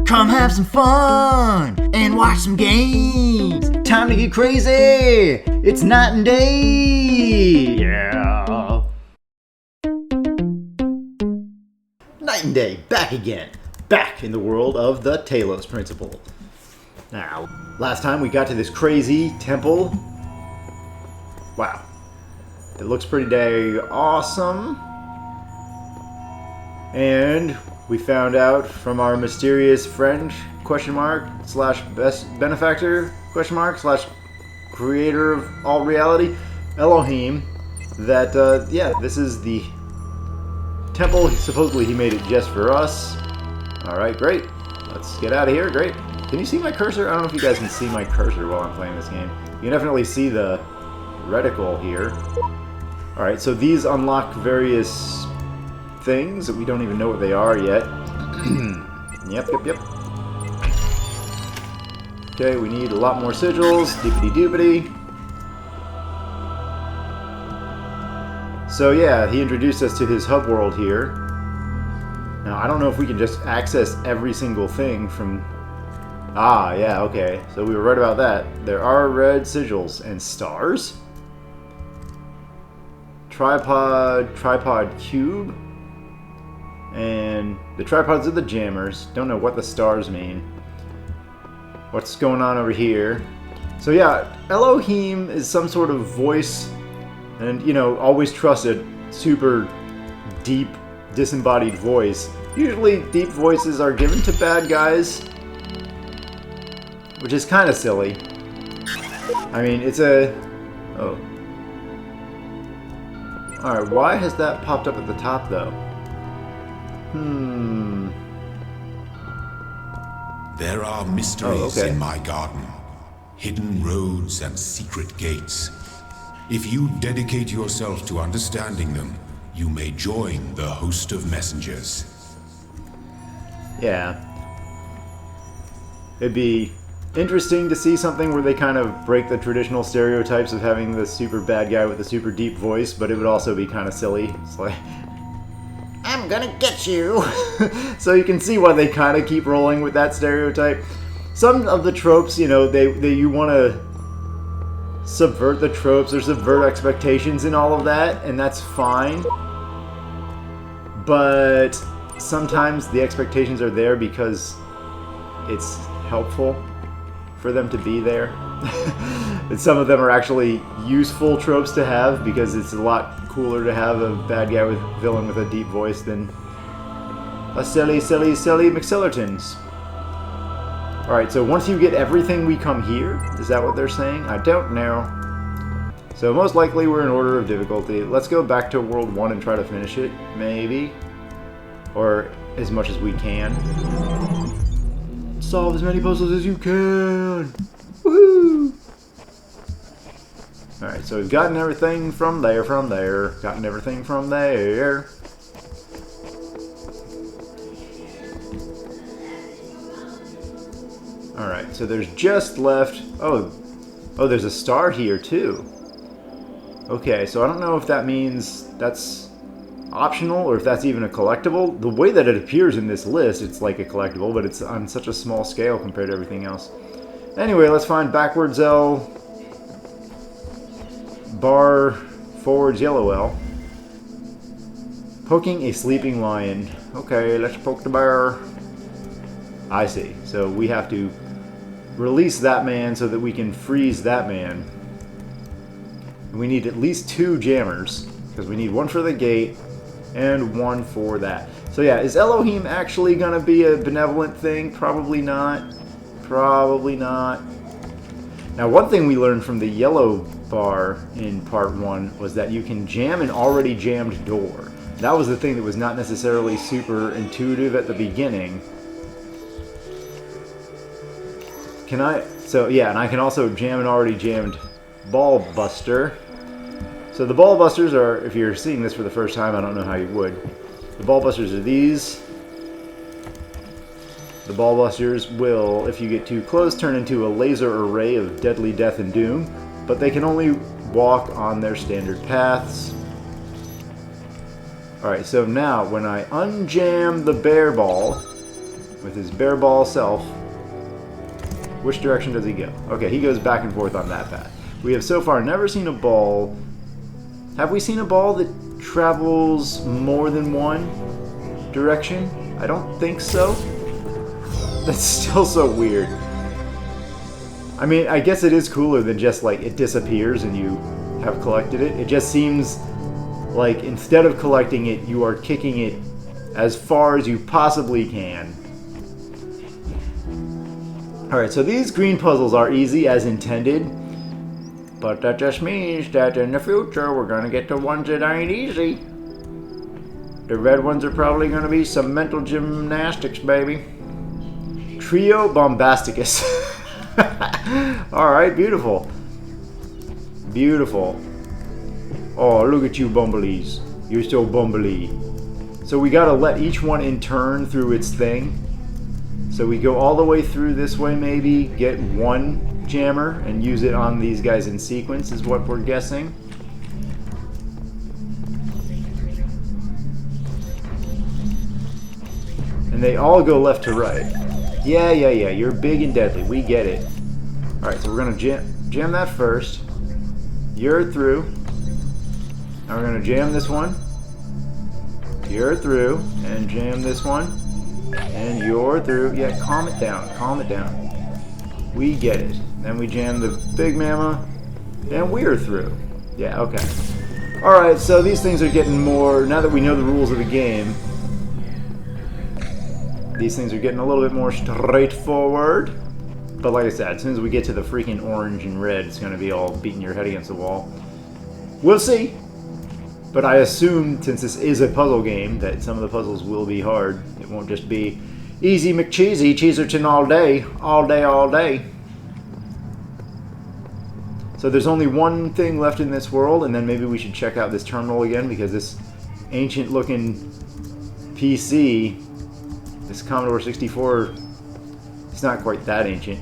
Come have some fun and watch some games. Time to get crazy. It's night and day. Yeah. Night and day, back again. Back in the world of the Talos Principle. Now, last time we got to this crazy temple. Wow. It looks pretty dang awesome. And we found out from our mysterious friend, /slash best benefactor, / creator of all reality, Elohim, that, yeah, this is the temple. Supposedly he made it just for us. Alright, great. Let's get out of here. Great. Can you see my cursor? I don't know if you guys can see my cursor while I'm playing this game. You can definitely see the reticle here. Alright, so these unlock various things that we don't even know what they are yet. Yep. Okay, we need a lot more sigils. Doopity-doopity. So yeah, he introduced us to his hub world here. Now, I don't know if we can just access every single thing from... Ah, yeah, okay. So we were right about that. There are red sigils and stars. Tripod cube. And the tripods are the jammers. Don't know what the stars mean. What's going on over here? So yeah, Elohim is some sort of voice. And, you know, always trust a super deep, disembodied voice. Usually deep voices are given to bad guys, which is kind of silly. I mean, it's a... Oh. Alright, why has that popped up at the top, though? There are mysteries in my garden, hidden roads and secret gates. If you dedicate yourself to understanding them, you may join the host of messengers. Yeah. It'd be interesting to see something where they kind of break the traditional stereotypes of having the super bad guy with a super deep voice, but it would also be kind of silly. It's like, I'm gonna get you! So you can see why they kind of keep rolling with that stereotype. Some of the tropes, you know, you want to subvert the tropes or subvert expectations and all of that, and that's fine. But sometimes the expectations are there because it's helpful for them to be there. And some of them are actually useful tropes to have because it's a lot cooler to have a bad guy with villain with a deep voice than a silly McSillertons. Alright, so once you get everything, we come here? Is that what they're saying? I don't know. So most likely we're in order of difficulty. Let's go back to World 1 and try to finish it, maybe. Or as much as we can. Solve as many puzzles as you can! Woohoo! Alright, so we've gotten everything from there, gotten everything from there. Alright, so there's just left... Oh, there's a star here too. Okay, so I don't know if that means that's optional or if that's even a collectible. The way that it appears in this list, it's like a collectible, but it's on such a small scale compared to everything else. Anyway, let's find backwards L, bar, forwards yellow L. Poking a sleeping lion. Okay, let's poke the bear. I see. So we have to release that man so that we can freeze that man. And we need at least 2 jammers, because we need one for the gate and one for that. So yeah, is Elohim actually going to be a benevolent thing? Probably not. Probably not. Now, one thing we learned from the yellow bar in part 1 was that you can jam an already jammed door. That was the thing that was not necessarily super intuitive at the beginning. So yeah, and I can also jam an already jammed ball buster. So the ball busters are, if you're seeing this for the first time, I don't know how you would. The ball busters are these. The ball busters will, if you get too close, turn into a laser array of deadly death and doom, but they can only walk on their standard paths. Alright, so now when I unjam the bear ball, with his bare ball self. Which direction does he go? Okay, he goes back and forth on that path. We have so far never seen a ball. Have we seen a ball that travels more than one direction? I don't think so. That's still so weird. I mean, I guess it is cooler than just like it disappears and you have collected it. It just seems like instead of collecting it, you are kicking it as far as you possibly can. Alright, so these green puzzles are easy as intended, but that just means that in the future we're going to get the ones that ain't easy. The red ones are probably going to be some mental gymnastics, baby. Trio Bombasticus. Alright, beautiful. Beautiful. Oh, look at you, Bumbleys. You're so bumbly. So we gotta let each one in turn through its thing. So we go all the way through this way, maybe, get one jammer and use it on these guys in sequence, is what we're guessing. And they all go left to right. Yeah, you're big and deadly. We get it. Alright, so we're gonna jam that first. You're through. Now we're gonna jam this one. You're through. And jam this one. And you're through. Yeah, calm it down. Calm it down. We get it. Then we jam the big mama. And we're through. Yeah, okay. Alright, so these things are getting more... Now that we know the rules of the game, these things are getting a little bit more straightforward. But like I said, as soon as we get to the freaking orange and red, it's going to be all beating your head against the wall. We'll see. But I assume, since this is a puzzle game, that some of the puzzles will be hard. It won't just be easy McCheesy, Cheeserton all day. All day, all day. So there's only one thing left in this world, and then maybe we should check out this terminal again, because this ancient-looking PC, this Commodore 64, it's not quite that ancient.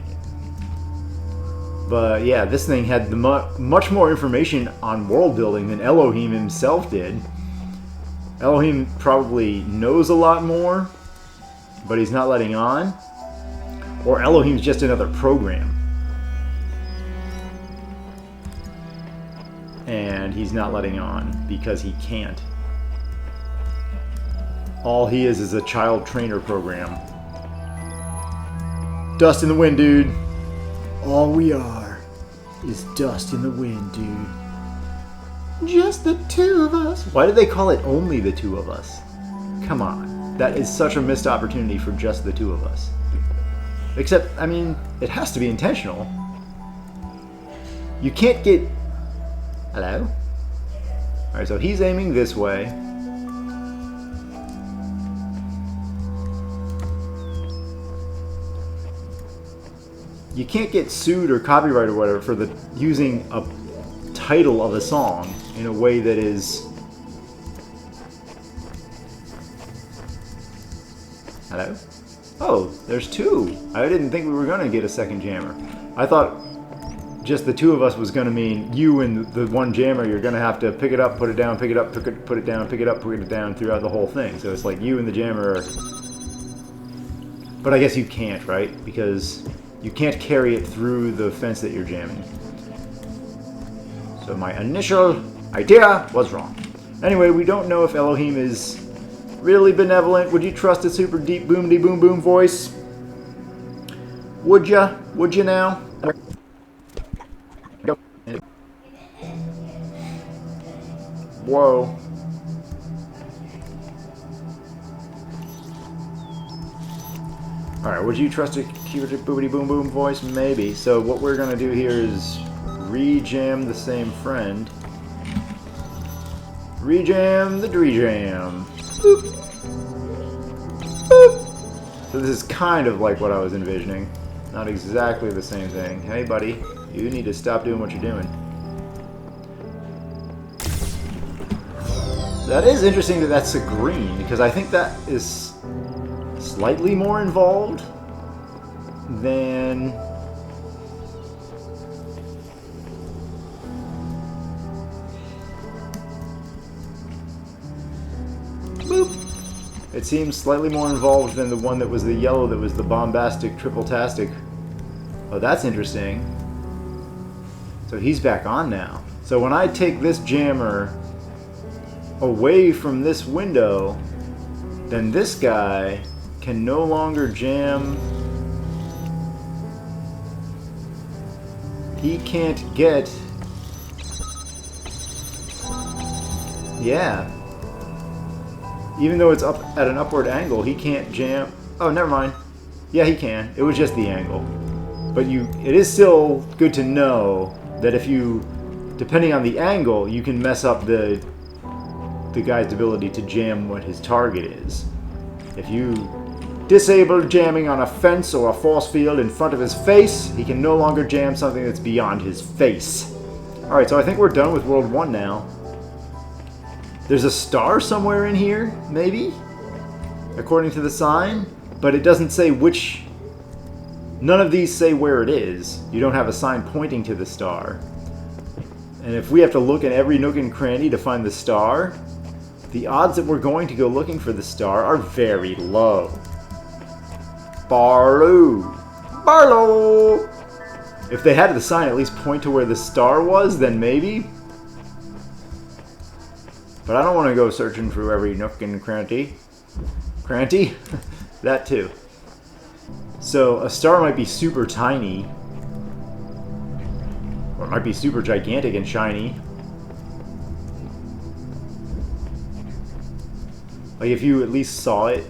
But yeah, this thing had the much more information on world building than Elohim himself did. Elohim probably knows a lot more, but he's not letting on. Or Elohim's just another program. And he's not letting on because he can't. All he is a child trainer program. Dust in the wind, dude. All we are is dust in the wind, dude. Just the two of us. Why did they call it only the two of us? Come on. That is such a missed opportunity for just the two of us. Except, I mean, it has to be intentional. You can't get... Hello? Alright, so he's aiming this way. You can't get sued or copyright or whatever for the using a title of a song in a way that is... Hello? Oh, there's two. I didn't think we were going to get a second jammer. I thought just the two of us was going to mean you and the one jammer, you're going to have to pick it up, put it down, pick it up, put it down, pick it up, put it down throughout the whole thing. So it's like you and the jammer are... But I guess you can't, right? Because you can't carry it through the fence that you're jamming. So my initial idea was wrong. Anyway, we don't know if Elohim is really benevolent. Would you trust a super deep boomity boom boom voice? Would ya? Would you now? Whoa. Alright, would you trust a cute boobity boom boom voice? Maybe. So what we're gonna do here is re-jam the same friend. Re-jam the Dree-jam. Boop. Boop. So this is kind of like what I was envisioning. Not exactly the same thing. Hey buddy, you need to stop doing what you're doing. That is interesting that that's a green, because I think that is slightly more involved than... Boop. It seems slightly more involved than the one that was the yellow that was the bombastic triple-tastic. Oh, that's interesting. So he's back on now. So when I take this jammer away from this window, then this guy can no longer jam. He can't get... Yeah. Even though it's up at an upward angle, he can't jam. Oh, never mind. Yeah, he can. It was just the angle. But it is still good to know that if you, depending on the angle, you can mess up the guy's ability to jam what his target is. If you disable jamming on a fence or a force field in front of his face, he can no longer jam something that's beyond his face. Alright, so I think we're done with World 1 now. There's a star somewhere in here, maybe? According to the sign? But it doesn't say which... None of these say where it is. You don't have a sign pointing to the star. And if we have to look in every nook and cranny to find the star, the odds that we're going to go looking for the star are very low. Barlow! If they had the sign at least point to where the star was, then maybe. But I don't want to go searching through every nook and cranny. Cranty? That too. So a star might be super tiny. Or it might be super gigantic and shiny. Like if you at least saw it.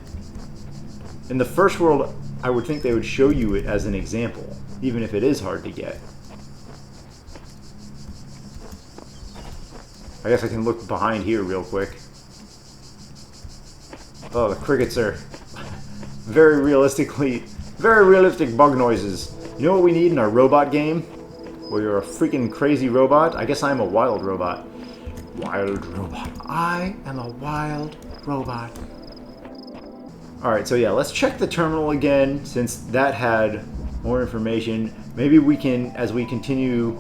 In the first world, I would think they would show you it as an example, even if it is hard to get. I guess I can look behind here real quick. Oh, the crickets are very realistic bug noises. You know what we need in our robot game? Where you're a freaking crazy robot? I guess I'm a wild robot. Wild robot. I am a wild robot. Alright, so yeah, let's check the terminal again, since that had more information. Maybe we can, as we continue,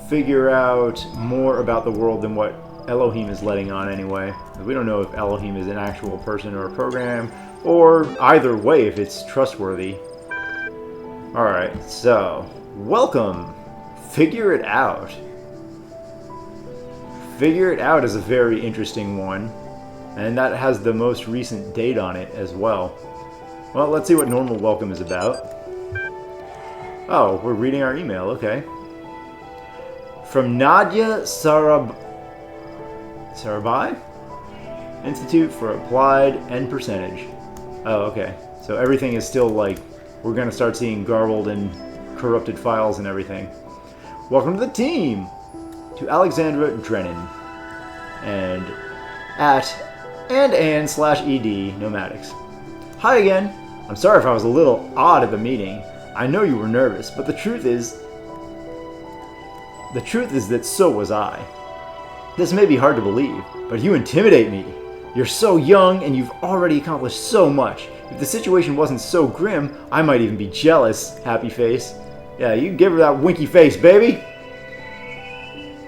figure out more about the world than what Elohim is letting on anyway. We don't know if Elohim is an actual person or a program, or either way if it's trustworthy. Alright, so, welcome! Figure it out. Figure it out is a very interesting one, and that has the most recent date on it as well. Well, let's see what normal welcome is about. Oh, we're reading our email, okay. From Nadia Sarabai? Institute for Applied N Percentage. Oh, okay. So everything is still like, we're going to start seeing garbled and corrupted files and everything. Welcome to the team! To Alexandra Drennan. And Ann/ED Nomadics. Hi again. I'm sorry if I was a little odd at the meeting. I know you were nervous, but the truth is that so was I. This may be hard to believe, but you intimidate me. You're so young and you've already accomplished so much. If the situation wasn't so grim, I might even be jealous, happy face. Yeah, you give her that winky face, baby!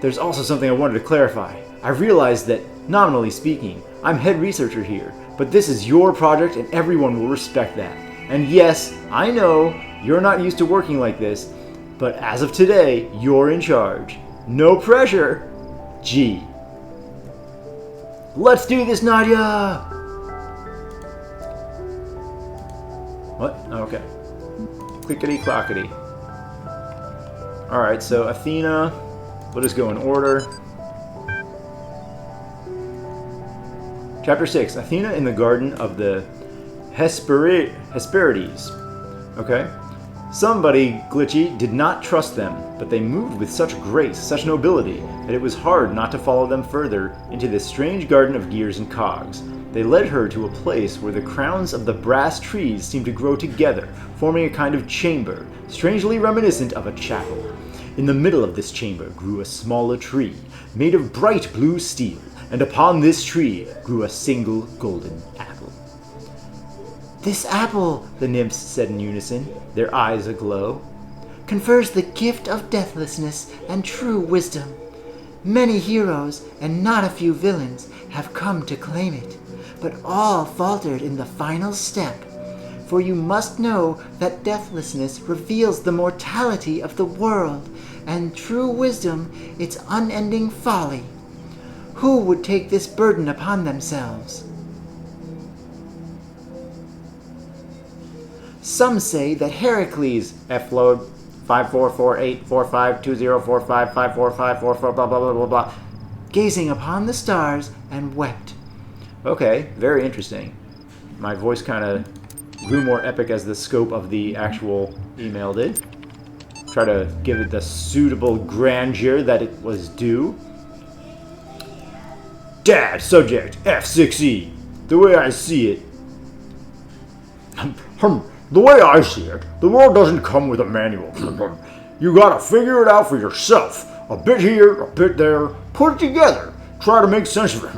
There's also something I wanted to clarify. I realized that, nominally speaking, I'm head researcher here, but this is your project and everyone will respect that. And yes, I know, you're not used to working like this, but as of today, you're in charge. No pressure! G. Let's do this, Nadia! What? Oh, okay. Clickety-clockety. Alright, so Athena, let us go in order. Chapter 6, Athena in the Garden of the Hesperides. Okay. Somebody, glitchy, did not trust them, but they moved with such grace, such nobility, that it was hard not to follow them further into this strange garden of gears and cogs. They led her to a place where the crowns of the brass trees seemed to grow together, forming a kind of chamber, strangely reminiscent of a chapel. In the middle of this chamber grew a smaller tree, made of bright blue steel, and upon this tree grew a single golden apple. This apple, the nymphs said in unison, their eyes aglow, confers the gift of deathlessness and true wisdom. Many heroes and not a few villains have come to claim it, but all faltered in the final step. For you must know that deathlessness reveals the mortality of the world, and true wisdom its unending folly. Who would take this burden upon themselves? Some say that Heracles, Float 5448452045545544 blah blah blah blah blah, gazing upon the stars and wept. Okay, very interesting. My voice kind of grew more epic as the scope of the actual email did. Try to give it the suitable grandeur that it was due. Dad, subject, F6E. The way I see it. The way I see it, the world doesn't come with a manual. You gotta figure it out for yourself. A bit here, a bit there. Put it together. Try to make sense of it.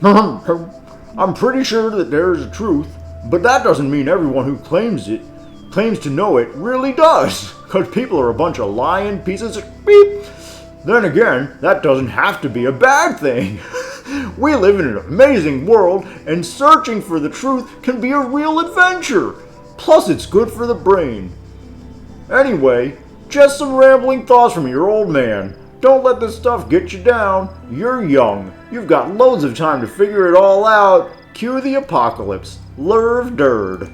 I'm pretty sure that there's a truth, but that doesn't mean everyone who claims to know it really does. Because people are a bunch of lying pieces of beep. Then again, that doesn't have to be a bad thing. We live in an amazing world, and searching for the truth can be a real adventure. Plus, it's good for the brain. Anyway, just some rambling thoughts from your old man. Don't let this stuff get you down. You're young. You've got loads of time to figure it all out. Cue the apocalypse. Lerv Derd.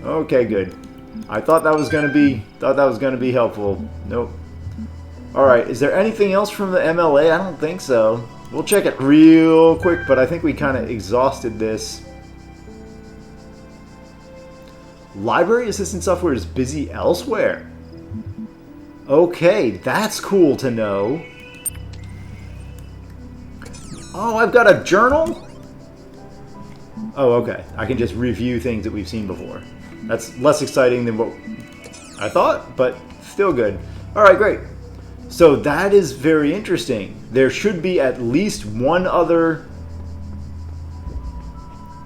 Okay, good. I thought that was gonna be helpful. Nope. Alright, is there anything else from the MLA? I don't think so. We'll check it real quick, but I think we kind of exhausted this. Library assistant software is busy elsewhere. Okay, that's cool to know. Oh, I've got a journal? Oh, okay. I can just review things that we've seen before. That's less exciting than what I thought, but still good. Alright, great. So that is very interesting. There should be at least one other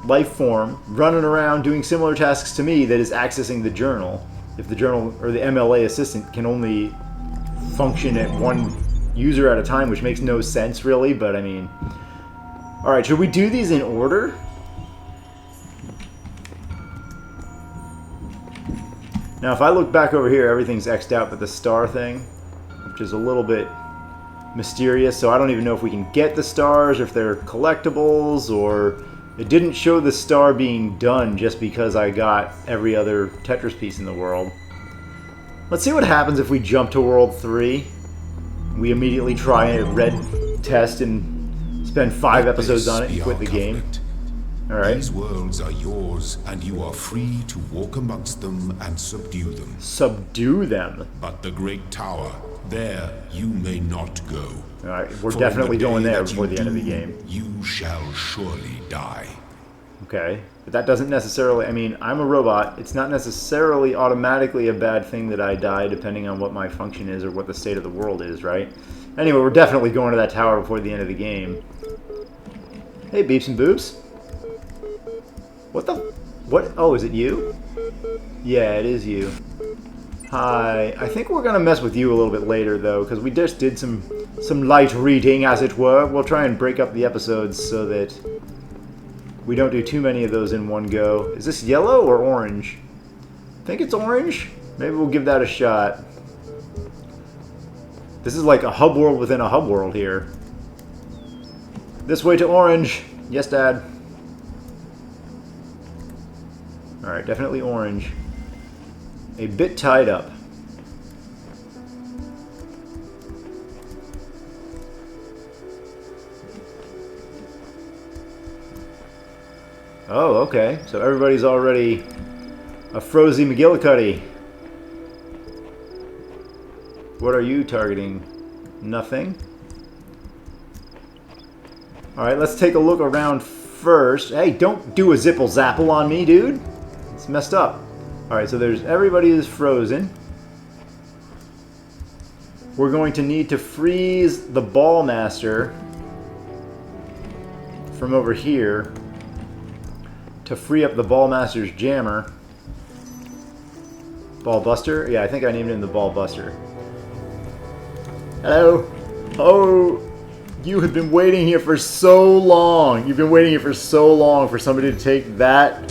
life form running around doing similar tasks to me that is accessing the journal. If the journal or the MLA assistant can only function at one user at a time, which makes no sense really, but I mean... Alright, should we do these in order? Now if I look back over here, everything's X'd out but the star thing, which is a little bit mysterious, so I don't even know if we can get the stars, or if they're collectibles, or... It didn't show the star being done just because I got every other Tetris piece in the world. Let's see what happens if we jump to World 3. We immediately try a red test and spend 5 episodes on it and quit the game. Alright. These worlds are yours, and you are free to walk amongst them and subdue them. Subdue them? But the Great Tower, there you may not go. Alright, we're definitely going there before the end of the game. You shall surely die. Okay, but that doesn't necessarily... I mean, I'm a robot. It's not necessarily automatically a bad thing that I die, depending on what my function is or what the state of the world is, right? Anyway, we're definitely going to that tower before the end of the game. Hey, beeps and boops. What the... What? Oh, is it you? Yeah, it is you. Hi. I think we're going to mess with you a little bit later, though, because we just did some light reading, as it were. We'll try and break up the episodes so that we don't do too many of those in one go. Is this yellow or orange? I think it's orange. Maybe we'll give that a shot. This is like a hub world within a hub world here. This way to orange. Yes, Dad. Alright, definitely orange. A bit tied up. Oh, okay. So everybody's already a Frozy McGillicuddy. What are you targeting? Nothing. Alright, let's take a look around first. Hey, don't do a zipple zapple on me, dude. It's messed up. Alright, so there's everybody is frozen. We're going to need to freeze the Ball Master from over here to free up the Ball Master's jammer. Ball Buster? Yeah, I think I named him the Ball Buster. Hello. Oh, You have been waiting here for so long. You've been waiting here for so long for somebody to take that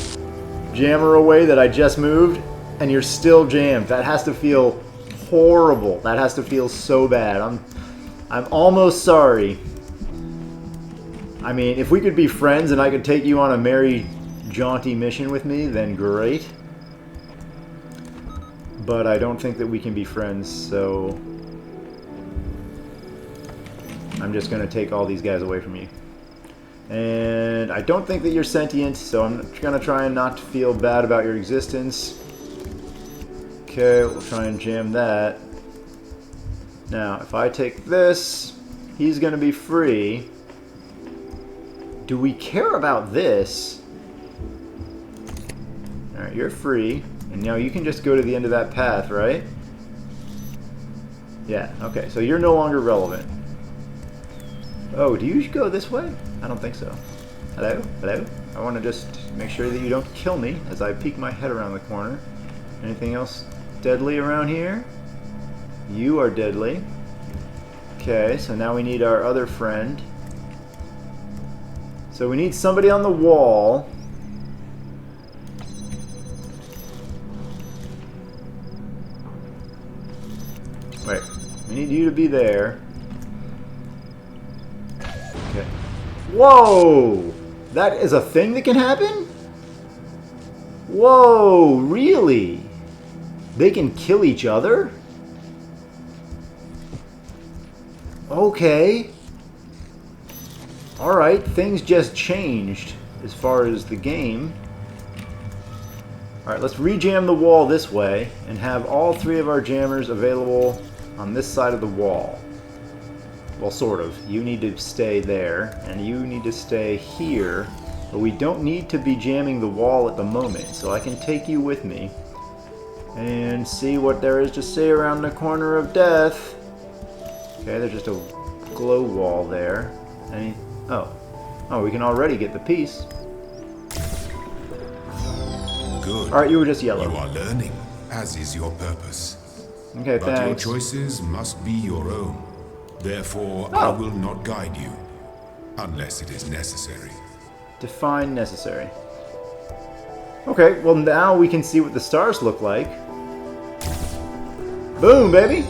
jammer away that I just moved, and you're still jammed. That has to feel horrible. That has to feel so bad. I'm almost sorry. I mean, if we could be friends and I could take you on a merry, jaunty mission with me, then great. But I don't think that we can be friends, so I'm just going to take all these guys away from you. And I don't think that you're sentient, so I'm going to try and not feel bad about your existence. Okay, we'll try and jam that. Now, if I take this, he's going to be free. Do we care about this? Alright, you're free. And now you can just go to the end of that path, right? Yeah, okay, so you're no longer relevant. Oh, do you go this way? I don't think so. Hello? Hello? I want to just make sure that you don't kill me as I peek my head around the corner. Anything else deadly around here? You are deadly. Okay, so now we need our other friend. So we need somebody on the wall. Wait, we need you to be there. Okay. Whoa! That is a thing that can happen? Whoa, really? They can kill each other? Okay. Alright, things just changed as far as the game. Alright, let's rejam the wall this way and have all three of our jammers available on this side of the wall. Well, sort of. You need to stay there, and you need to stay here. But we don't need to be jamming the wall at the moment, so I can take you with me and see what there is to see around the corner of death. Okay, there's just a glow wall there. Oh, we can already get the piece. Good. Alright, you were just yellow. You are learning, as is your purpose. Okay, but thanks. Your choices must be your own. Therefore, Oh. I will not guide you, unless it is necessary. Define necessary. Okay, well now we can see what the stars look like. Boom, baby!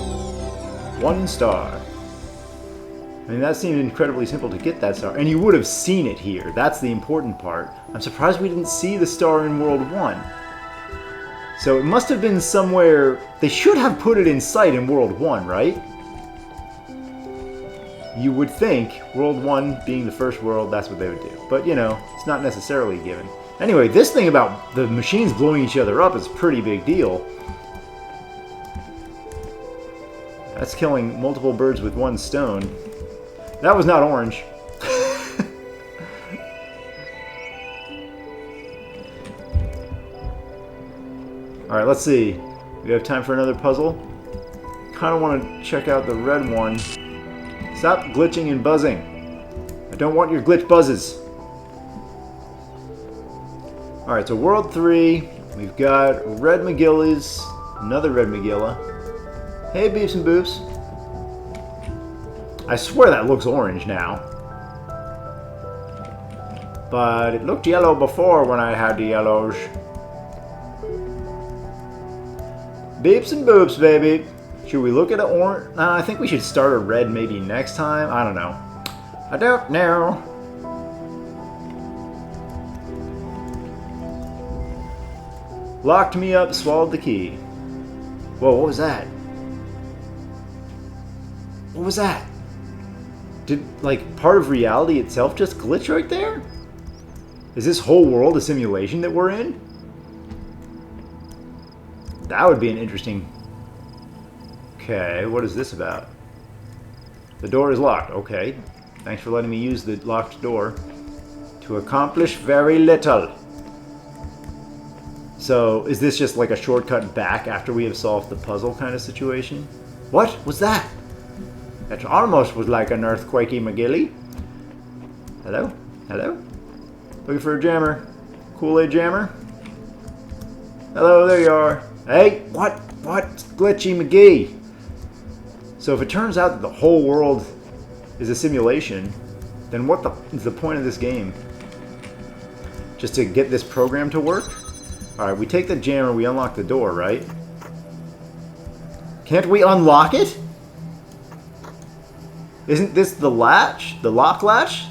1 star. I mean, that seemed incredibly simple to get that star. And you would have seen it here. That's the important part. I'm surprised we didn't see the star in World 1. So it must have been somewhere... They should have put it in sight in World 1, right? You would think, World 1 being the first world, that's what they would do. But, you know, it's not necessarily given. Anyway, this thing about the machines blowing each other up is a pretty big deal. That's killing multiple birds with one stone. That was not orange. Alright, let's see. We have time for another puzzle. Kind of want to check out the red one. Stop glitching and buzzing. I don't want your glitch buzzes. Alright, so World 3. We've got Red McGillies. Another Red Magilla. Hey, beeps and boops. I swear that looks orange now. But it looked yellow before when I had the yellows. Beeps and boops, baby. Should we look at an orange? I think we should start a red maybe next time. I don't know. I don't know. Locked me up, swallowed the key. Whoa, what was that? What was that? Did, like, part of reality itself just glitch right there? Is this whole world a simulation that we're in? That would be an interesting... Okay, what is this about? The door is locked. Okay. Thanks for letting me use the locked door. To accomplish very little. So, is this just like a shortcut back after we have solved the puzzle kind of situation? What was that? That almost was like an earthquakey McGilly. Hello? Hello? Looking for a jammer. Kool-Aid jammer? Hello, there you are. Hey, what? What? Glitchy McGee. So if it turns out that the whole world is a simulation, then what is the point of this game? Just to get this program to work? Alright, we take the jammer, we unlock the door, right? Can't we unlock it? Isn't this the latch? The lock latch?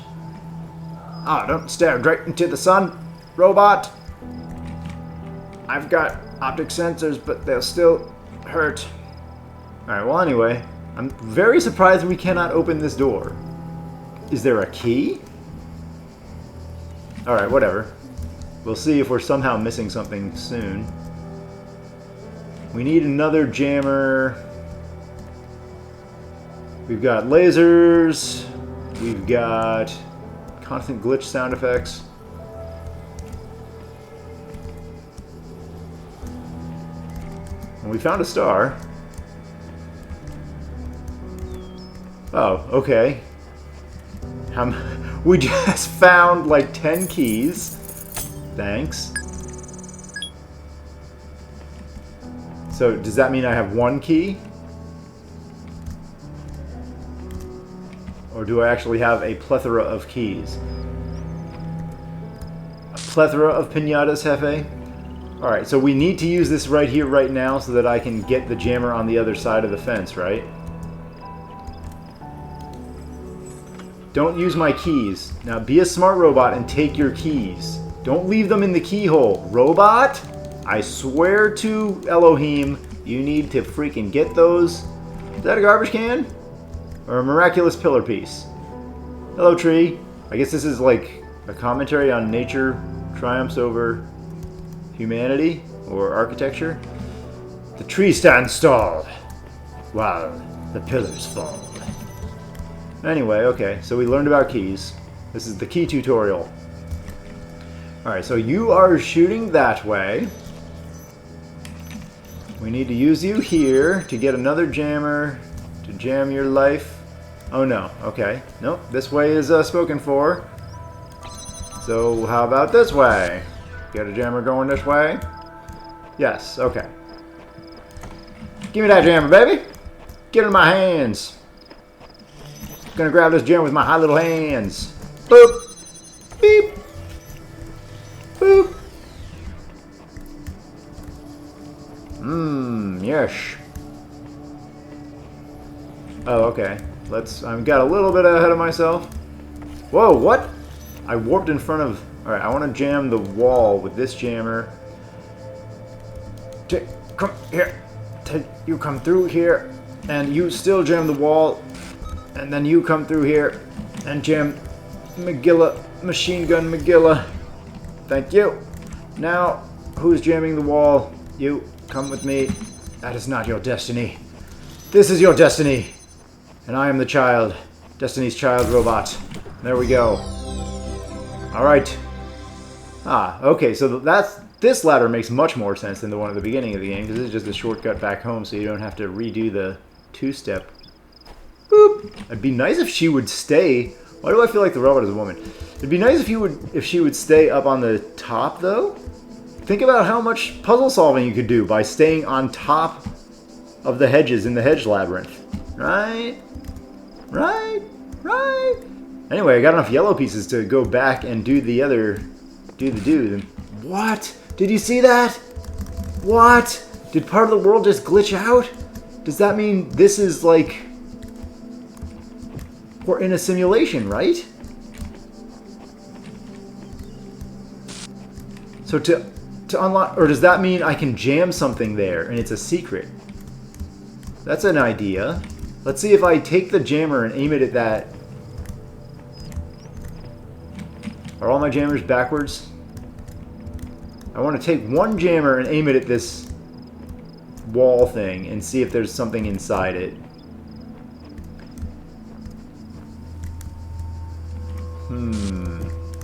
Ah, don't stare right into the sun, robot! I've got optic sensors, but they'll still hurt. Alright, well anyway, I'm very surprised we cannot open this door. Is there a key? Alright, whatever. We'll see if we're somehow missing something soon. We need another jammer. We've got lasers. We've got constant glitch sound effects. And we found a star. Oh, okay. We just found like 10 keys. Thanks. So, does that mean I have one key? Or do I actually have a plethora of keys? A plethora of piñatas, Jefe? Alright, so we need to use this right here, right now, so that I can get the jammer on the other side of the fence, right? Don't use my keys. Now be a smart robot and take your keys. Don't leave them in the keyhole. Robot? I swear to Elohim, you need to freaking get those. Is that a garbage can? Or a miraculous pillar piece? Hello, tree. I guess this is like a commentary on nature triumphs over humanity or architecture. The tree stands tall while the pillars fall. Anyway, okay, so we learned about keys. This is the key tutorial. Alright, so you are shooting that way. We need to use you here to get another jammer to jam your life. Oh no, okay. Nope, this way is spoken for. So how about this way? Get a jammer going this way? Yes, okay. Give me that jammer, baby! Get it in my hands! Gonna grab this jammer with my hot little hands. Boop! Beep! Boop! Yes. Oh, okay. I've got a little bit ahead of myself. Whoa, what? I warped in front of... Alright, I want to jam the wall with this jammer. Come here. You come through here, and you still jam the wall, and then you come through here and jam Machine Gun Magilla. Thank you. Now, who's jamming the wall? You. Come with me. That is not your destiny. This is your destiny. And I am the child. Destiny's Child robot. There we go. Alright. Ah, okay, so this ladder makes much more sense than the one at the beginning of the game, because this is just a shortcut back home, so you don't have to redo the two-step. Boop! It'd be nice if she would stay. Why do I feel like the robot is a woman? It'd be nice if she would stay up on the top, though. Think about how much puzzle solving you could do by staying on top of the hedges in the hedge labyrinth. Right? Right? Right? Anyway, I got enough yellow pieces to go back and do the other... What? Did you see that? What? Did part of the world just glitch out? Does that mean this is like... We're in a simulation, right? So to unlock... Or does that mean I can jam something there and it's a secret? That's an idea. Let's see if I take the jammer and aim it at that... Are all my jammers backwards? I want to take one jammer and aim it at this wall thing and see if there's something inside it.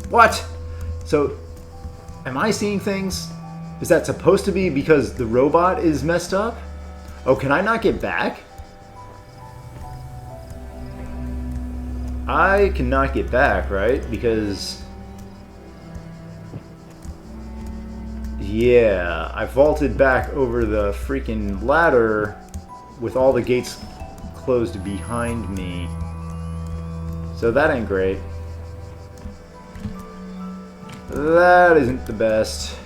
What? So, am I seeing things? Is that supposed to be because the robot is messed up? Oh, can I not get back? I cannot get back, right? Because... Yeah, I vaulted back over the freaking ladder with all the gates closed behind me. So that ain't great. That isn't the best.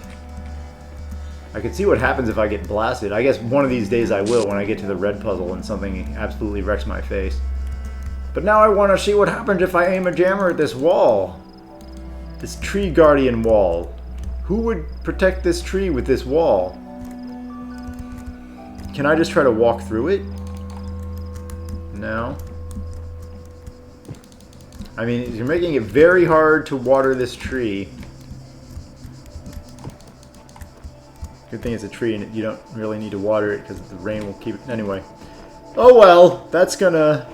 I can see what happens if I get blasted. I guess one of these days I will when I get to the red puzzle and something absolutely wrecks my face. But now I want to see what happens if I aim a jammer at this wall. This tree guardian wall. Who would protect this tree with this wall? Can I just try to walk through it? No. I mean, you're making it very hard to water this tree. Good thing it's a tree and you don't really need to water it because the rain will keep it. Anyway. Oh well, that's gonna...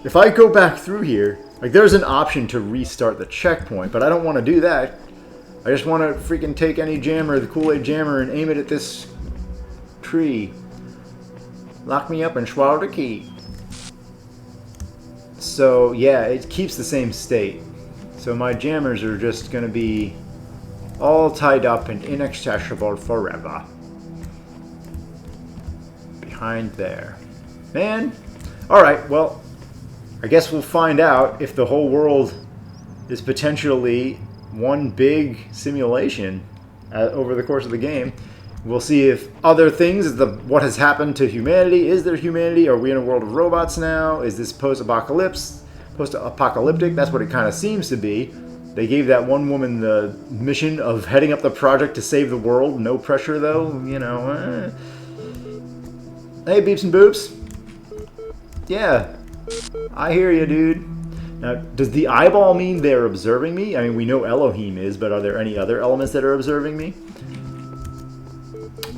If I go back through here, like there's an option to restart the checkpoint, but I don't want to do that. I just want to freaking take any jammer, the Kool-Aid jammer, and aim it at this tree. Lock me up and swallow the key. So yeah, it keeps the same state. So my jammers are just going to be all tied up and inaccessible forever. Behind there. Man. Alright, well, I guess we'll find out if the whole world is potentially one big simulation over the course of the game. We'll see if other things, what has happened to humanity. Is there humanity? Are we in a world of robots now? Is this post-apocalyptic? That's what it kind of seems to be. They gave that one woman the mission of heading up the project to save the world. No pressure, though. You know. Hey, beeps and boops. Yeah. I hear you, dude. Now, does the eyeball mean they're observing me? I mean, we know Elohim is, but are there any other elements that are observing me?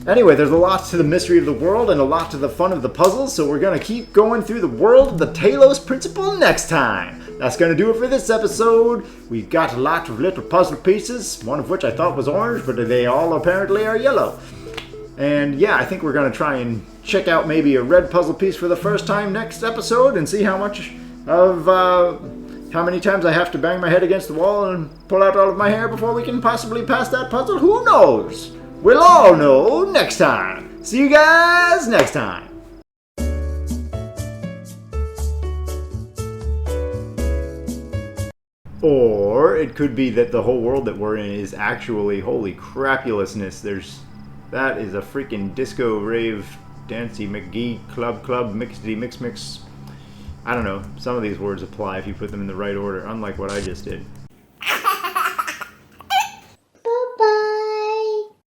Anyway, there's a lot to the mystery of the world and a lot to the fun of the puzzles, so we're going to keep going through the world of the Talos Principle next time. That's going to do it for this episode. We've got a lot of little puzzle pieces, one of which I thought was orange, but they all apparently are yellow. And yeah, I think we're going to try and check out maybe a red puzzle piece for the first time next episode and see how much of, how many times I have to bang my head against the wall and pull out all of my hair before we can possibly pass that puzzle. Who knows? We'll all know next time. See you guys next time. Or it could be that the whole world that we're in is actually, holy crapulousness. That is a freaking disco rave, dancey McGee, club, mixedy, mix. I don't know. Some of these words apply if you put them in the right order, unlike what I just did.